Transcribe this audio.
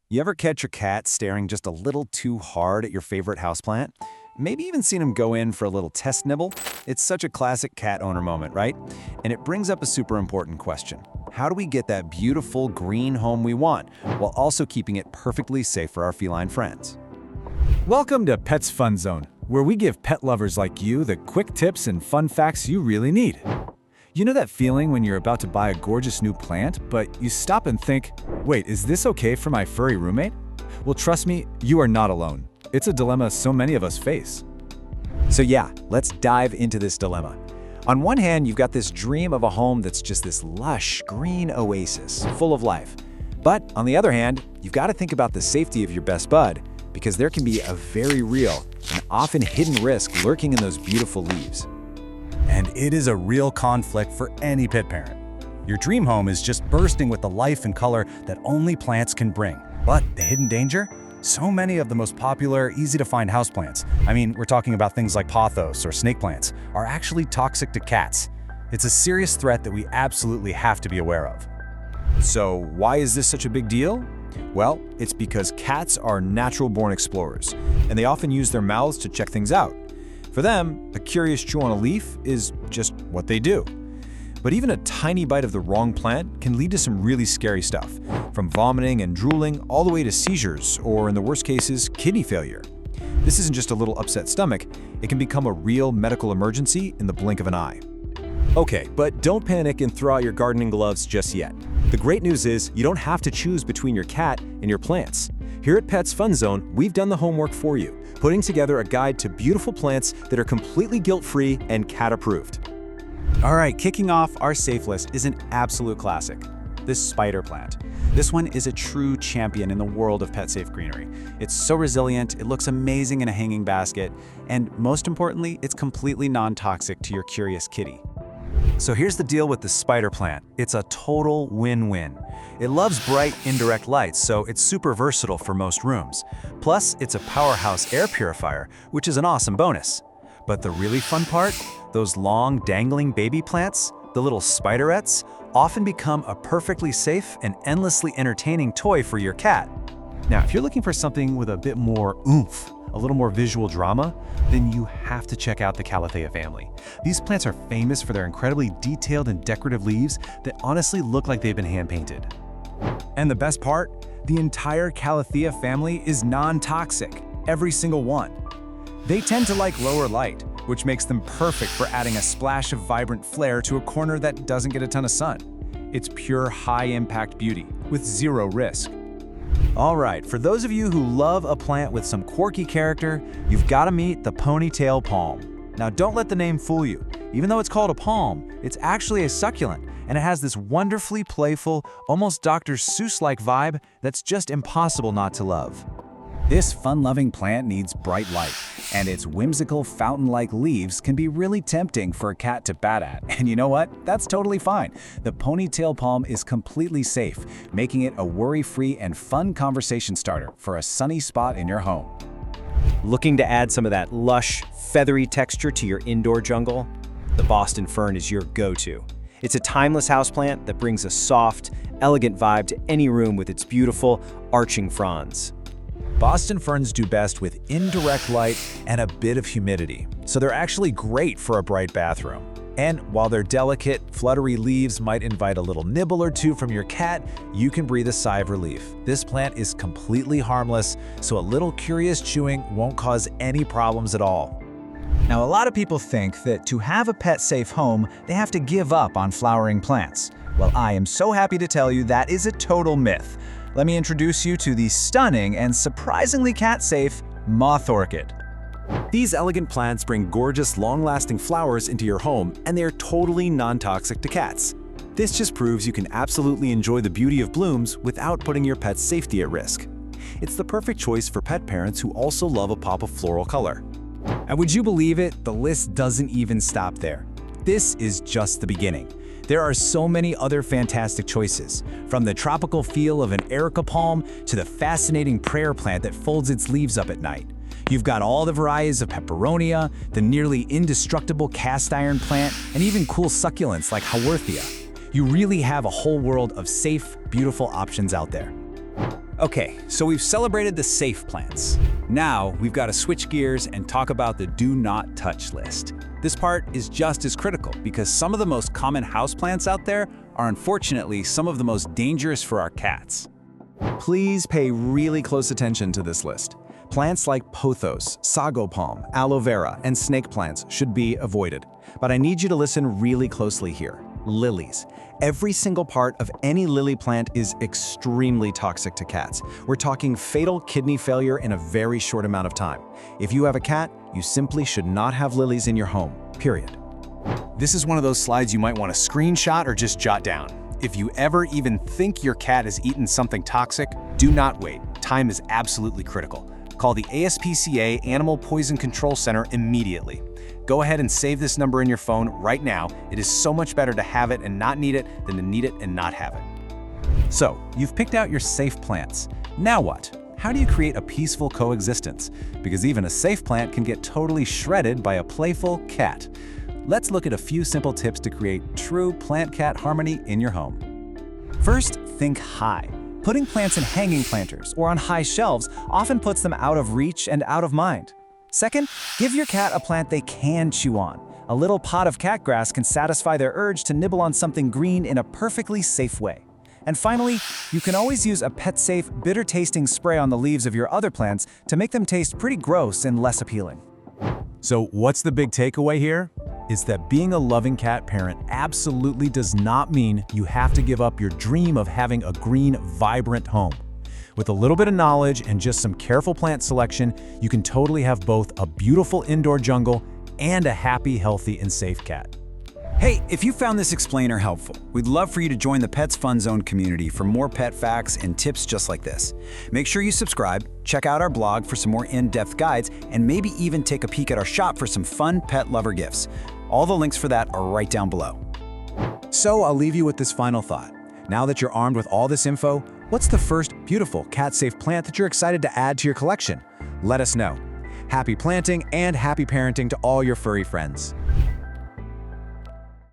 You ever catch your cat staring just a little too hard at your favorite houseplant? Maybe even seen him go in for a little test nibble? It's such a classic cat owner moment, right? And it brings up a super important question. How do we get that beautiful green home we want, while also keeping it perfectly safe for our feline friends? Welcome to Pet's Fun Zone, where we give pet lovers like you the quick tips and fun facts you really need. You know that feeling when you're about to buy a gorgeous new plant, but you stop and think, wait, is this okay for my furry roommate? Well, trust me, you are not alone. It's a dilemma so many of us face. So yeah, let's dive into this dilemma. On one hand, you've got this dream of a home that's just this lush, green oasis, full of life. But on the other hand, you've got to think about the safety of your best bud, because there can be a very real and often hidden risk lurking in those beautiful leaves. And it is a real conflict for any pet parent. Your dream home is just bursting with the life and color that only plants can bring. But the hidden danger? So many of the most popular, easy-to-find houseplants, we're talking about things like pothos or snake plants, are actually toxic to cats. It's a serious threat that we absolutely have to be aware of. So why is this such a big deal? Well, it's because cats are natural-born explorers, and they often use their mouths to check things out. For them, a curious chew on a leaf is just what they do. But even a tiny bite of the wrong plant can lead to some really scary stuff, from vomiting and drooling all the way to seizures, or in the worst cases, kidney failure. This isn't just a little upset stomach, it can become a real medical emergency in the blink of an eye. Okay, but don't panic and throw out your gardening gloves just yet. The great news is you don't have to choose between your cat and your plants. Here at Pet's Fun Zone, we've done the homework for you, putting together a guide to beautiful plants that are completely guilt-free and cat-approved. All right, kicking off our safe list is an absolute classic, this spider plant. This one is a true champion in the world of pet-safe greenery. It's so resilient, it looks amazing in a hanging basket, and most importantly, it's completely non-toxic to your curious kitty. So here's the deal with the spider plant. It's a total win-win. It loves bright, indirect lights, so it's super versatile for most rooms. Plus, it's a powerhouse air purifier, which is an awesome bonus. But the really fun part? Those long, dangling baby plants, the little spiderettes, often become a perfectly safe and endlessly entertaining toy for your cat. Now, if you're looking for something with a bit more oomph, a little more visual drama, then you have to check out the Calathea family. These plants are famous for their incredibly detailed and decorative leaves that honestly look like they've been hand-painted. And the best part? The entire Calathea family is non-toxic, every single one. They tend to like lower light, which makes them perfect for adding a splash of vibrant flair to a corner that doesn't get a ton of sun. It's pure high-impact beauty with zero risk. All right, for those of you who love a plant with some quirky character, you've got to meet the ponytail palm. Now, don't let the name fool you. Even though it's called a palm, it's actually a succulent, and it has this wonderfully playful, almost Dr. Seuss-like vibe that's just impossible not to love. This fun-loving plant needs bright light, and its whimsical fountain-like leaves can be really tempting for a cat to bat at. And you know what? That's totally fine. The ponytail palm is completely safe, making it a worry-free and fun conversation starter for a sunny spot in your home. Looking to add some of that lush, feathery texture to your indoor jungle? The Boston Fern is your go-to. It's a timeless houseplant that brings a soft, elegant vibe to any room with its beautiful, arching fronds. Boston ferns do best with indirect light and a bit of humidity, so they're actually great for a bright bathroom. And while their delicate, fluttery leaves might invite a little nibble or two from your cat, you can breathe a sigh of relief. This plant is completely harmless, so a little curious chewing won't cause any problems at all. Now, a lot of people think that to have a pet-safe home, they have to give up on flowering plants. Well, I am so happy to tell you that is a total myth. Let me introduce you to the stunning and surprisingly cat-safe moth orchid. These elegant plants bring gorgeous, long-lasting flowers into your home, and they are totally non-toxic to cats. This just proves you can absolutely enjoy the beauty of blooms without putting your pet's safety at risk. It's the perfect choice for pet parents who also love a pop of floral color. And would you believe it? The list doesn't even stop there. This is just the beginning. There are so many other fantastic choices, from the tropical feel of an Areca Palm to the fascinating prayer plant that folds its leaves up at night. You've got all the varieties of peperonia, the nearly indestructible cast iron plant, and even cool succulents like Houseplants. You really have a whole world of safe, beautiful options out there. Okay, so we've celebrated the safe plants. Now we've got to switch gears and talk about the do not touch list. This part is just as critical because some of the most common houseplants out there are unfortunately some of the most dangerous for our cats. Please pay really close attention to this list. Plants like pothos, sago palm, aloe vera, and snake plants should be avoided. But I need you to listen really closely here. Lilies. Every single part of any lily plant is extremely toxic to cats. We're talking fatal kidney failure in a very short amount of time. If you have a cat, you simply should not have lilies in your home, period. This is one of those slides you might want to screenshot or just jot down. If you ever even think your cat has eaten something toxic, do not wait. Time is absolutely critical. Call the ASPCA Animal Poison Control Center immediately. Go ahead and save this number in your phone right now. It is so much better to have it and not need it than to need it and not have it. So, you've picked out your safe plants. Now what? How do you create a peaceful coexistence? Because even a safe plant can get totally shredded by a playful cat. Let's look at a few simple tips to create true plant-cat harmony in your home. First, think high. Putting plants in hanging planters or on high shelves often puts them out of reach and out of mind. Second, give your cat a plant they can chew on. A little pot of cat grass can satisfy their urge to nibble on something green in a perfectly safe way. And finally, you can always use a pet-safe, bitter-tasting spray on the leaves of your other plants to make them taste pretty gross and less appealing. So what's the big takeaway here? Is that being a loving cat parent absolutely does not mean you have to give up your dream of having a green, vibrant home. With a little bit of knowledge and just some careful plant selection, you can totally have both a beautiful indoor jungle and a happy, healthy, and safe cat. Hey, if you found this explainer helpful, we'd love for you to join the Pets Fun Zone community for more pet facts and tips just like this. Make sure you subscribe, check out our blog for some more in-depth guides, and maybe even take a peek at our shop for some fun pet lover gifts. All the links for that are right down below. So I'll leave you with this final thought. Now that you're armed with all this info, what's the first beautiful cat-safe plant that you're excited to add to your collection? Let us know. Happy planting and happy parenting to all your furry friends.